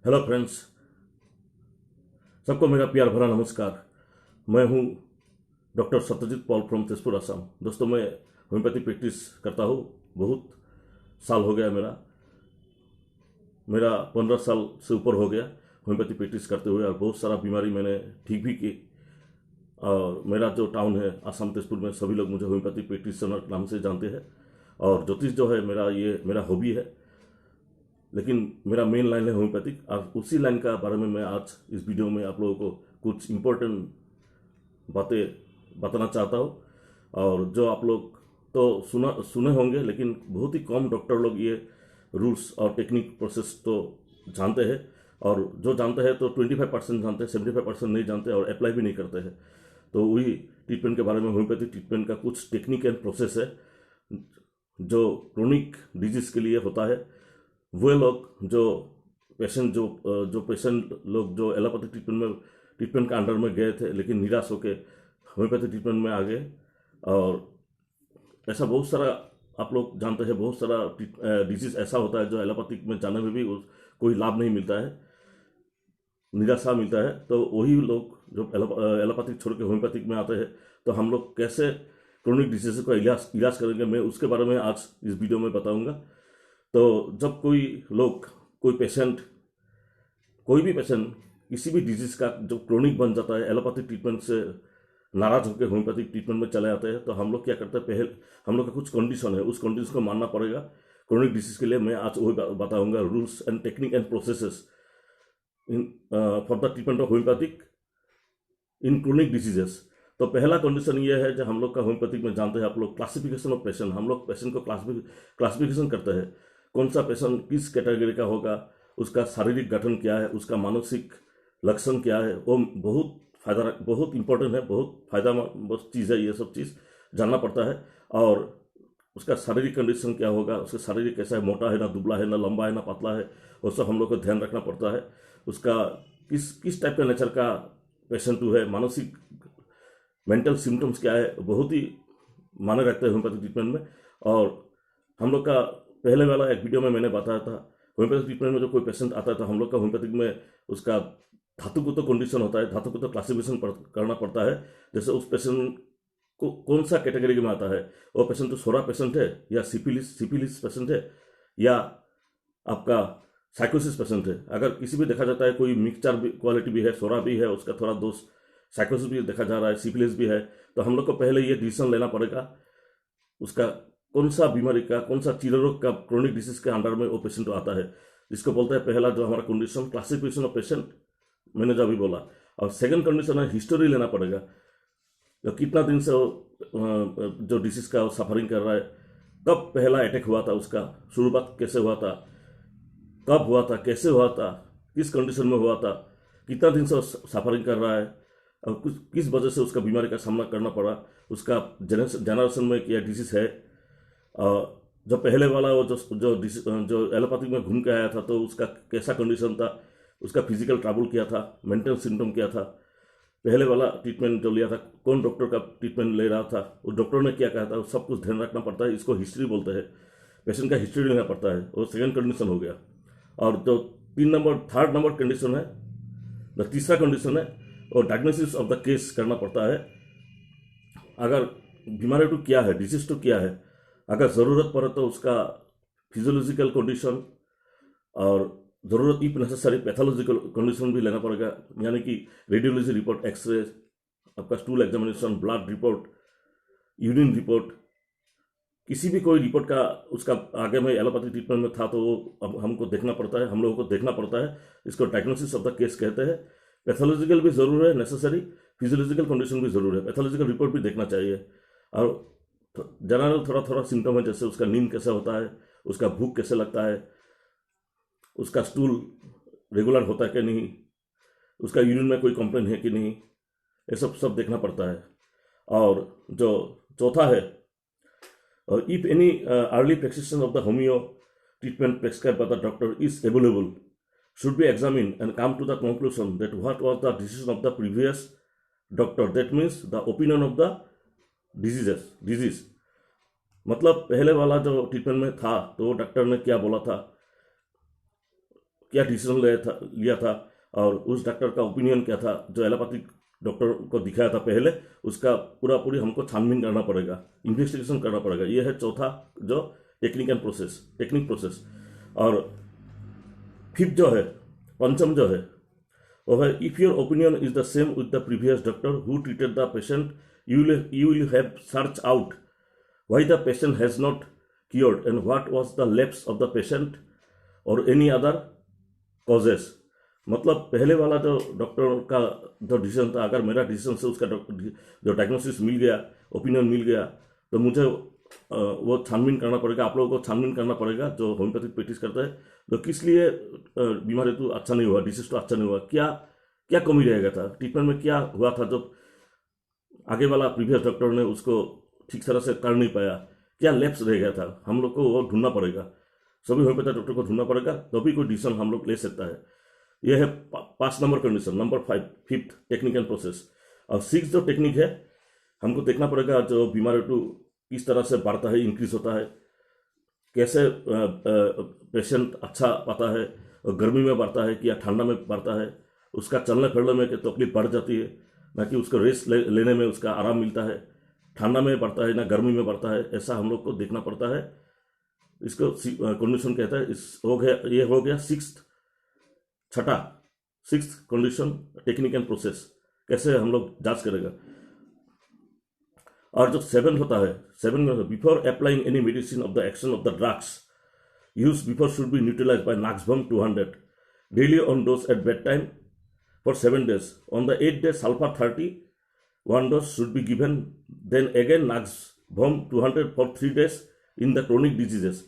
Hello friends, सबको मेरा प्यार भरा नमस्कार। मैं हूं doctor Satyajit Paul from Tezpur Assam. दोस्तों, मैं होम्योपैथी प्रैक्टिस करता हूं। बहुत साल हो गया मेरा मेरा 15 साल से ऊपर हो गया होम्योपैथी प्रैक्टिस करते हुए, और बहुत सारा बीमारी मैंने ठीक भी की। और मेरा जो टाउन है असम तेजपुर में, सभी लोग मुझे होम्योपैथी प्रैक्टिशनर नाम से जानते हैं। और ज्योतिष जो है मेरा हॉबी है, लेकिन मेरा मेन लाइन है होम्योपैथिक। और उसी लाइन का बारे में मैं आज इस वीडियो में आप लोगों को कुछ इम्पोर्टेंट बातें बताना चाहता हूँ। और जो आप लोग तो सुने होंगे, लेकिन बहुत ही कम डॉक्टर लोग ये रूल्स और टेक्निक प्रोसेस तो जानते हैं। और जो जानते हैं तो 25% जानते हैं, 75% नहीं जानते और अप्लाई भी नहीं करते हैं। तो वही ट्रीटमेंट के बारे में, होम्योपैथिक ट्रीटमेंट का कुछ टेक्निक एंड प्रोसेस है जो क्रोनिक डिजीज के लिए होता है। वे लोग जो पेशेंट लोग जो एलोपैथिक ट्रीटमेंट के अंडर में गए थे, लेकिन निराश होकर होम्योपैथिक ट्रीटमेंट में आ गए। और ऐसा बहुत सारा आप लोग जानते हैं, बहुत सारा डिजीज ऐसा होता है जो एलोपैथिक में जाने में भी कोई लाभ नहीं मिलता है, निराशा मिलता है। तो वही लोग जो एलोपैथिक छोड़ के होम्योपैथिक में आते हैं, तो हम लोग कैसे क्रोनिक डिजीज का इलाज करेंगे, मैं उसके बारे में आज इस वीडियो में बताऊंगा। तो जब कोई भी पेशेंट किसी भी डिजीज का जो क्रोनिक बन जाता है, एलोपैथिक ट्रीटमेंट से नाराज होकर होम्योपैथिक ट्रीटमेंट में चले आते हैं, तो हम लोग क्या करते हैं, पहले हम लोग का कुछ कंडीशन है, उस कंडीशन को मानना पड़ेगा। क्रोनिक डिजीज के लिए मैं आज वही बताऊंगा, rules and technique and processes in for the treatment of homeopathic in chronic diseases. तो पहला कंडीशन ये है, जो हम लोग का होम्योपैथिक में जानते हैं आप लोग, क्लासिफिकेशन ऑफ पेशेंट। हम लोग पेशेंट को क्लासिफिकेशन करते हैं, कौन सा पेशेंट किस कैटेगरी का होगा, उसका शारीरिक गठन क्या है, उसका मानसिक लक्षण क्या है। वो बहुत इंपॉर्टेंट है, बहुत फायदा चीज़ है। ये सब चीज़ जानना पड़ता है। और उसका शारीरिक कंडीशन क्या होगा, उसका शारीरिक कैसा है, मोटा है ना दुबला है, ना लंबा है ना पतला है, वो सब हम लोग को ध्यान रखना पड़ता है। उसका किस टाइप का नेचर का पेशेंट है, मानसिक मेंटल सिम्टम्स क्या है, बहुत ही माने रखते हैं होम्योपैथिक ट्रीटमेंट में। और हम लोग का पहले वाला एक वीडियो में मैंने बताया था, होम्योपैथिक ट्रीटमेंट में जो कोई पेशेंट आता है, तो हम लोग का होम्योपैथिक में उसका धातु को तो कंडीशन होता है, धातु को तो क्लासिफिकेशन करना पड़ता है। जैसे उस पेशेंट को कौन सा कैटेगरी में आता है, वो पेशेंट तो सोरा पेशेंट है, या सिफिलिस पेशेंट है, या आपका साइकोसिस पेशेंट है। अगर किसी भी देखा जाता है, कोई मिक्सचर क्वालिटी भी है, सोरा भी है, उसका थोड़ा दोष साइकोसिस भी देखा जा रहा है, सिफिलिस भी है, तो हम लोग को पहले ये डिसीजन लेना पड़ेगा, उसका कौन सा बीमारी का, कौन सा चीरोग का क्रोनिक डिसीज के अंडर में वो पेशेंट आता है। जिसको बोलते हैं पहला जो हमारा कंडीशन, क्लासिफिकेशन ऑफ पेशेंट, मैंने जो अभी बोला। और सेकंड कंडीशन है, हिस्टोरी लेना पड़ेगा। तो कितना दिन से जो डिसीज का सफरिंग कर रहा है, कब पहला अटैक हुआ था, उसका शुरुआत कैसे हुआ था, कब हुआ था, कैसे हुआ था, किस कंडीशन में हुआ था, कितना दिन से सफरिंग कर रहा है, और किस वजह से उसका बीमारी का सामना करना पड़ा, उसका जनरेशन में क्या डिसीज है। जो पहले वाला वो जो एलोपैथिक में घूम के आया था, तो उसका कैसा कंडीशन था, उसका फिजिकल ट्रबल क्या था, मेंटल सिम्टम क्या था, पहले वाला ट्रीटमेंट जो लिया था, कौन डॉक्टर का ट्रीटमेंट ले रहा था, उस डॉक्टर ने क्या कहा था, सब कुछ ध्यान रखना पड़ता है। इसको हिस्ट्री बोलते हैं, पेशेंट का हिस्ट्री लेना पड़ता है। वो सेकंड कंडीशन हो गया। और जो थर्ड नंबर कंडीशन है, जो तीसरा कंडीशन है, और डायग्नोसिस ऑफ द केस करना पड़ता है। अगर बीमारी तो क्या है, डिजीज तो क्या है, अगर ज़रूरत पड़े तो उसका फिजियोलॉजिकल कंडीशन, और ज़रूरत इफ नेसेसरी पैथोलॉजिकल कंडीशन भी लेना पड़ेगा। यानी कि रेडियोलॉजी रिपोर्ट, एक्सरे, आपका stool examination, blood report, urine report, किसी भी कोई रिपोर्ट का उसका आगे में एलोपैथी ट्रीटमेंट में था, तो वो अब हमको देखना पड़ता है, हम लोगों को देखना पड़ता है। इसको डायग्नोसिस ऑफ द केस कहते हैं। पैथोलॉजिकल भी ज़रूर है, नेसेसरी फिजियोलॉजिकल कंडीशन भी ज़रूर है, पैथोलॉजिकल रिपोर्ट भी देखना चाहिए। और जनरल थोड़ा थोड़ा सिम्टम है, जैसे उसका नींद कैसा होता है, उसका भूख कैसे लगता है, उसका स्टूल रेगुलर होता है कि नहीं, उसका यूरिन में कोई कंप्लेन है कि नहीं, ये सब देखना पड़ता है। और जो चौथा है, if any early practitioner of the homeo treatment prescribed by the doctor is available, should be examined and come to the conclusion that what was the decision of the previous doctor, that means the opinion of the disease। मतलब पहले वाला जो treatment में था, तो doctor ने क्या बोला था, क्या डिसीजन लिया था और उस डॉक्टर का ओपिनियन क्या था जो एलोपैथिक डॉक्टर को दिखाया था पहले, उसका पूरी हमको छानबीन करना पड़ेगा, इन्वेस्टिगेशन करना पड़ेगा। ये है चौथा जो टेक्निक प्रोसेस। और फिफ्थ जो है, पंचम जो है वो है, if your opinion is the same with the previous doctor who treated the patient, you will have search out why the patient has not cured and what was the lapse of the patient और any other causes. मतलब पहले वाला जो doctor का जो decision था, अगर मेरा डिसीजन से उसका जो डायग्नोसिस मिल गया, ओपिनियन मिल गया, तो मुझे वो छानबीन करना पड़ेगा, आप लोगों को छानबीन करना पड़ेगा जो होम्योपैथिक प्रैक्टिस करता है, तो किस लिए बीमारी तो अच्छा नहीं हुआ, डिसीज तो अच्छा नहीं हुआ, क्या क्या कमी रह गया था, ट्रीटमेंट में क्या हुआ था जो आगे वाला प्रीवियस डॉक्टर ने उसको ठीक तरह से कर नहीं पाया, क्या लैप्स रह गया था, हम लोग को वो ढूंढना पड़ेगा, सभी होम्योपैथिक डॉक्टर को ढूंढना पड़ेगा, तभी कोई डिसीजन हम लोग ले सकता है। यह है 5 number condition. Number 5, fifth technique and process. और 6 जो टेक्निक है, हमको देखना पड़ेगा जो बीमारी टू किस तरह से बढ़ता है, इंक्रीज होता है, कैसे पेशेंट अच्छा पाता है, गर्मी में बढ़ता है कि या ठंडा में बढ़ता है, उसका चलने फिरने में तकलीफ बढ़ जाती है ना कि उसको रेस्ट लेने में उसका आराम मिलता है, ठंडा में बढ़ता है ना गर्मी में बढ़ता है, ऐसा हम लोग को देखना पड़ता है। इसको कंडीशन कहता है। ये हो गया sixth condition, technique and process, कैसे हम लोग जांच करेगा। और जो 7 होता है, 7 before applying any medicine of the action of the drugs use before should be neutralise by nux vom 200 daily on dose at bed time for 7 days. On the 8th day, sulfur 30 1 dose should be given. Then again naxbom 200 for 3 days in the chronic diseases.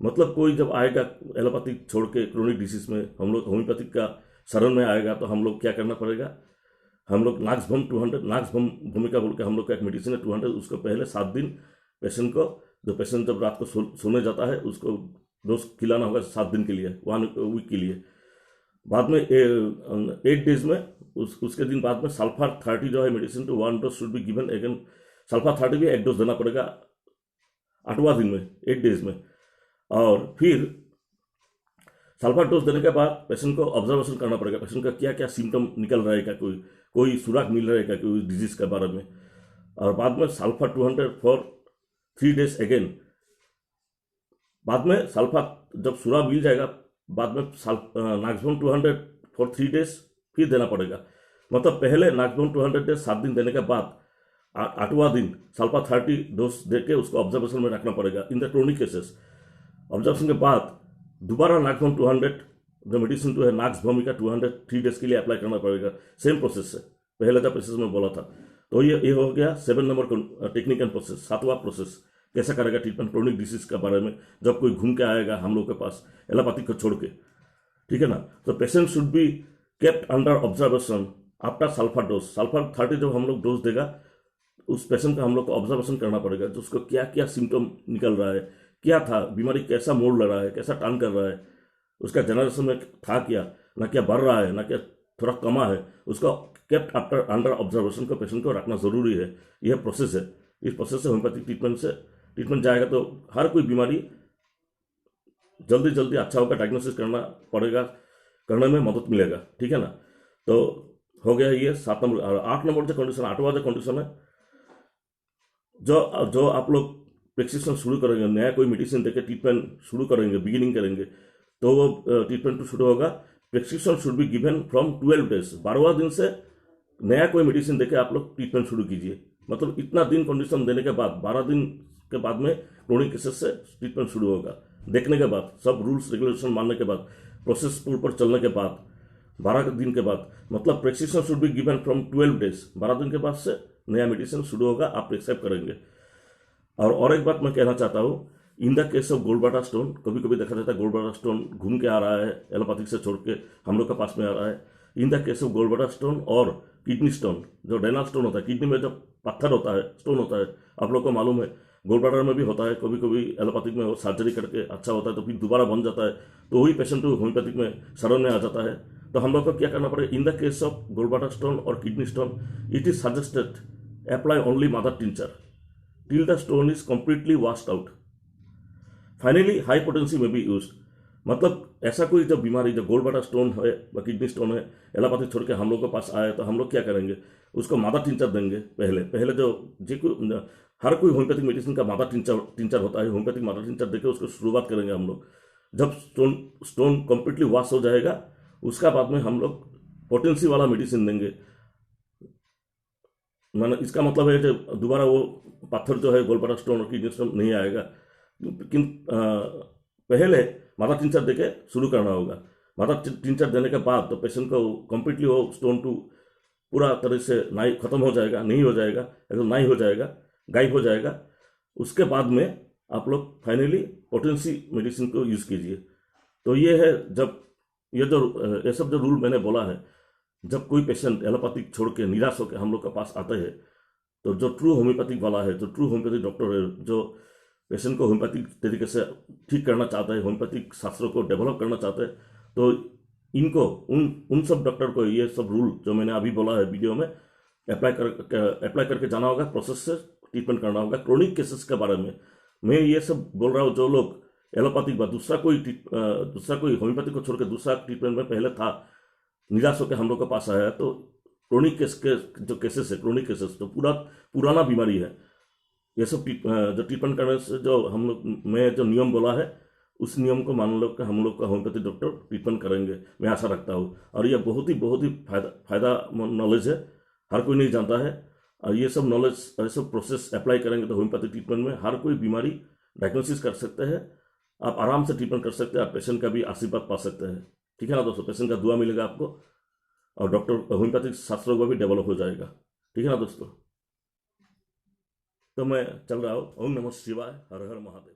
मतलब कोई जब आएगा allopathic छोड़ के chronic disease में, हम लोग homeopathic का शरण में आएगा, तो हम लोग क्या करना पड़ेगा, हम लोग नाक्सबम 200, नाक्सबम भूमिका बोल के हम लोग का एक मेडिसिन है 200, उसको पहले 7 दिन पेशेंट को, जो पेशेंट जब रात को सोने जाता है उसको डोज खिलाना होगा 7 दिन के लिए, 1 वीक के लिए। बाद में 8 days में उसके दिन बाद में सल्फर 30 जो है medicine to 1 dose should be given again. Sulphur 30 भी 1 dose देना पड़ेगा 8वां दिन में, 8 days में। और फिर सल्फर डोज देने के बाद पेशेंट को ऑब्जर्वेशन करना पड़ेगा, पेशेंट का क्या क्या सिम्टम निकल रहा है, क्या कोई सुराग मिल रहा है क्या कोई डिजीज के बारे में। और बाद में सल्फर 200 फॉर 3 days अगेन। बाद में सल्फर जब सुराग मिल जाएगा, बाद में नाक्सबम 200 फॉर 3 days फिर देना पड़ेगा। मतलब पहले नाक्सबम 200 days 7 दिन देने के बाद 8वां दिन सल्फर 30 डोज दे के उसको ऑब्जर्वेशन में रखना पड़ेगा in the chronic cases. Observation के बाद दोबारा नाक्सबम 200 जो मेडिसिन तो है नाक्सबोमिका 200 3 days के लिए अप्लाई करना पड़ेगा, सेम प्रोसेस से, पहले का प्रोसेस में बोला था। तो ये हो गया 7 नंबर टेक्निक एंड प्रोसेस। 7वां प्रोसेस कैसा करेगा ट्रीटमेंट क्रोनिक डिसीज के बारे में, जब कोई घूम के आएगा हम लोग के पास एलोपैथिक को छोड़ के, ठीक है ना। तो patient should be kept under observation after sulphur dose. Sulphur 30 जब हम लोग डोज देगा, उस पेशेंट का हम लोग को ऑब्जर्वेशन करना पड़ेगा, जो उसको क्या क्या सिम्टम निकल रहा है, क्या था, बीमारी कैसा मोड़ ले रहा है, कैसा टर्न कर रहा है, उसका जनरेशन में था क्या, ना क्या बढ़ रहा है, ना क्या थोड़ा कमा है, उसका केप्ट आफ्टर अंडर ऑब्जर्वेशन को पेशेंट को रखना जरूरी है। यह प्रोसेस है। इस प्रोसेस से होम्योपैथिक ट्रीटमेंट जाएगा तो हर कोई बीमारी जल्दी अच्छा होकर डायग्नोसिस करने में मदद मिलेगा, ठीक है ना। तो हो गया ये 7 नंबर। और 8 नंबर जो कंडीशन, 8वां जो कंडीशन है, जो आप लोग प्रेस्क्रिप्शन शुरू करेंगे, नया कोई मेडिसिन देकर ट्रीटमेंट शुरू करेंगे, बिगिनिंग करेंगे, तो वो ट्रीटमेंट शुरू होगा। Prescription should be given from 12 days। 12वां दिन से नया कोई मेडिसिन देकर आप लोग ट्रीटमेंट शुरू कीजिए। मतलब इतना दिन कंडीशन देने के बाद 12 दिन के बाद में क्रोनिक केसेस से ट्रीटमेंट शुरू होगा। देखने के बाद, सब रूल्स रेगुलेशन मानने के बाद, प्रोसेस पर चलने के बाद 12 दिन के बाद, मतलब prescription should be given from 12 days। 12 दिन के बाद से नया मेडिसिन शुरू होगा, आप एक्सेप्ट करेंगे। और एक बात मैं कहना चाहता हूँ, in the case of gallbladder stone, कभी कभी देखा जाता है गोल्डब्लैडर स्टोन घूम के आ रहा है, एलोपैथिक से छोड़ के हम लोग के पास में आ रहा है। In the case of gallbladder stone और किडनी स्टोन, जो रेनल स्टोन होता है, किडनी में जब पत्थर होता है, स्टोन होता है, आप लोग को मालूम है, गोल्डब्लैडर में भी होता है। कभी कभी एलोपैथिक में वो सर्जरी करके अच्छा होता है तो फिर दोबारा बन जाता है, तो वही पेशेंट होम्योपैथिक में शरण में आ जाता है। तो हम लोग को क्या करना पड़ेगा, in the case of gallbladder stone और kidney stone, it is suggested apply only mother tincture till the stone is completely washed out. Finally, high potency may be used. मतलब ऐसा कोई जो बीमारी, जो गोल्ड ब्लैडर स्टोन है या kidney stone है, एलोपैथी छोड़ के हम लोग के पास आए तो हम लोग क्या करेंगे, उसको मादा टिंचर देंगे। पहले पहले जो हर कोई होम्योपैथिक मेडिसिन का मादा टिंचर होता है, होम्योपैथिक मादा टिंचर देके उसको शुरुआत करेंगे हम लोग। जब स्टोन कम्प्लीटली वॉश हो जाएगा, उसका बाद में हम लोग पोटेंसी वाला मेडिसिन देंगे। माना इसका मतलब है कि दोबारा वो पत्थर जो है गोल्ड ब्लैडर स्टोन और किडनी स्टोन नहीं आएगा। लेकिन पहले मादा टिंचर देके शुरू करना होगा। मादा टिंचर देने के बाद तो पेशेंट को कम्प्लीटली वो स्टोन टू पूरा तरह से नहीं खत्म हो जाएगा, नहीं हो जाएगा, एकदम नहीं हो जाएगा, गायब हो जाएगा। उसके बाद में आप लोग फाइनली पोटेंसी मेडिसिन को यूज़ कीजिए। तो ये है, जब ये सब जो रूल मैंने बोला है, जब कोई पेशेंट एलोपैथिक छोड़ के निराश होकर हम लोग के पास आते हैं, तो जो ट्रू होम्योपैथिक वाला है, जो ट्रू होम्योपैथिक डॉक्टर है, जो पेशेंट को होम्योपैथिक तरीके से ठीक करना चाहता है, होम्योपैथिक शास्त्रों को डेवलप करना चाहते हैं, तो इनको उन सब डॉक्टर को ये सब रूल जो मैंने अभी बोला है वीडियो में अप्लाई करके जाना होगा, प्रोसेस से ट्रीटमेंट करना होगा। क्रोनिक केसेस के बारे में मैं ये सब बोल रहा हूँ। जो लोग एलोपैथिक व दूसरा कोई होम्योपैथिक को छोड़ के दूसरा ट्रीटमेंट में पहले था, निराश होकर हम लोग के पास आया, तो क्रोनिक केस के जो केसेस है, क्रोनिक केसेस तो पुराना बीमारी है, ये सब जो ट्रीटमेंट करने से जो हम लोग मैं जो नियम बोला है, उस नियम को मान लो कि हम लोग का होम्योपैथी डॉक्टर ट्रीटमेंट करेंगे, मैं आशा रखता हूँ। और ये बहुत ही फायदा नॉलेज है, हर कोई नहीं जानता है। और ये सब नॉलेज, ये सब प्रोसेस अप्लाई करेंगे तो होम्योपैथी ट्रीटमेंट में हर कोई बीमारी डायग्नोसिस कर सकते हैं, आप आराम से ट्रीटमेंट कर सकते हैं, आप पेशेंट का भी आशीर्वाद पा सकते हैं। ठीक है ना दोस्तों, पेशेंट का दुआ मिलेगा आपको, और डॉक्टर होम्योपैथिक शास्त्रों का भी डेवलप हो जाएगा। ठीक है ना दोस्तों, तो मैं चल रहा हूँ। ओम नमः शिवाय, हर हर महादेव।